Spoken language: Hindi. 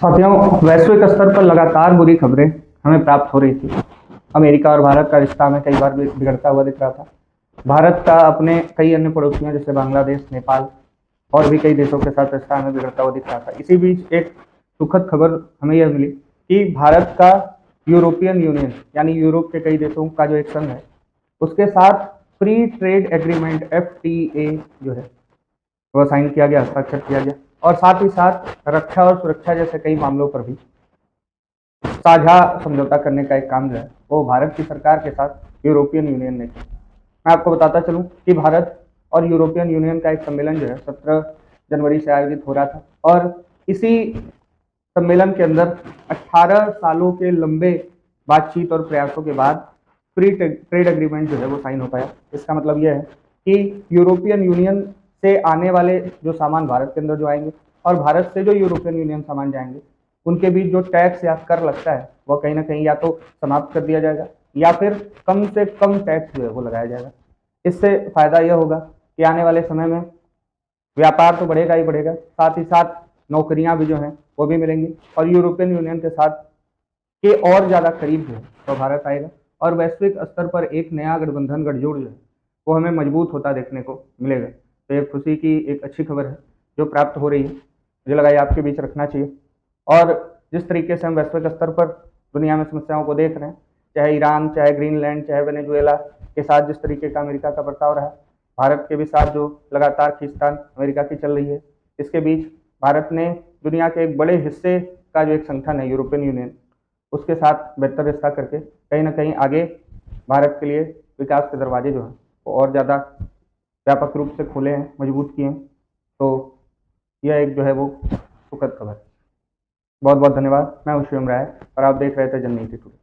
साथियों, वैश्विक स्तर पर लगातार बुरी खबरें हमें प्राप्त हो रही थी। अमेरिका और भारत का रिश्ता हमें कई बार बिगड़ता हुआ दिख रहा था। भारत का अपने कई अन्य पड़ोसियों जैसे बांग्लादेश, नेपाल और भी कई देशों के साथ रिश्ता हमें बिगड़ता हुआ दिख रहा था। इसी बीच एक सुखद खबर हमें यह मिली कि भारत का यूरोपियन यूनियन यानी यूरोप के कई देशों का जो एक संघ है, उसके साथ फ्री ट्रेड एग्रीमेंट FTA जो है वह साइन किया गया, हस्ताक्षर किया गया। और साथ ही साथ रक्षा और सुरक्षा जैसे कई मामलों पर भी साझा समझौता करने का एक काम जो है वो भारत की सरकार के साथ यूरोपियन यूनियन ने किया। मैं आपको बताता चलूं कि भारत और यूरोपियन यूनियन का एक सम्मेलन जो है 17 जनवरी से आयोजित हो रहा था, और इसी सम्मेलन के अंदर 18 सालों के लंबे बातचीत और प्रयासों के बाद फ्री ट्रेड एग्रीमेंट जो है वो साइन हो पाया। इसका मतलब यह है कि यूरोपियन यूनियन से आने वाले जो सामान भारत के अंदर जो आएंगे और भारत से जो यूरोपियन यूनियन सामान जाएंगे, उनके बीच जो टैक्स या कर लगता है वह कहीं ना कहीं या तो समाप्त कर दिया जाएगा या फिर कम से कम टैक्स जो है वो लगाया जाएगा। इससे फायदा यह होगा कि आने वाले समय में व्यापार तो बढ़ेगा ही बढ़ेगा, साथ ही साथ नौकरियां भी जो हैं वो भी मिलेंगी और यूरोपियन यूनियन के साथ के और ज़्यादा करीब जो है तो भारत आएगा और वैश्विक स्तर पर एक नया गठबंधन गठजोड़ जो है वो हमें मजबूत होता देखने को मिलेगा। तो ये खुशी की एक अच्छी खबर है जो प्राप्त हो रही है, मुझे लगा ये आपके बीच रखना चाहिए। और जिस तरीके से हम वैश्विक स्तर पर दुनिया में समस्याओं को देख रहे हैं, चाहे ईरान, चाहे ग्रीनलैंड, चाहे वेनेजुएला के साथ जिस तरीके का अमेरिका का बर्ताव रहा है, भारत के भी साथ जो लगातार खींचतान अमेरिका की चल रही है, इसके बीच भारत ने दुनिया के एक बड़े हिस्से का जो एक संगठन है यूरोपियन यूनियन, उसके साथ बेहतर रिश्ता करके कहीं ना कहीं आगे भारत के लिए विकास के दरवाजे जो हैं वो और ज़्यादा व्यापक रूप से खोले हैं, मजबूत किए हैं। तो यह एक जो है वो सुखद खबर है। बहुत बहुत धन्यवाद। मैं हूं शिवम राय और आप देख रहे थे जननीति टुडे।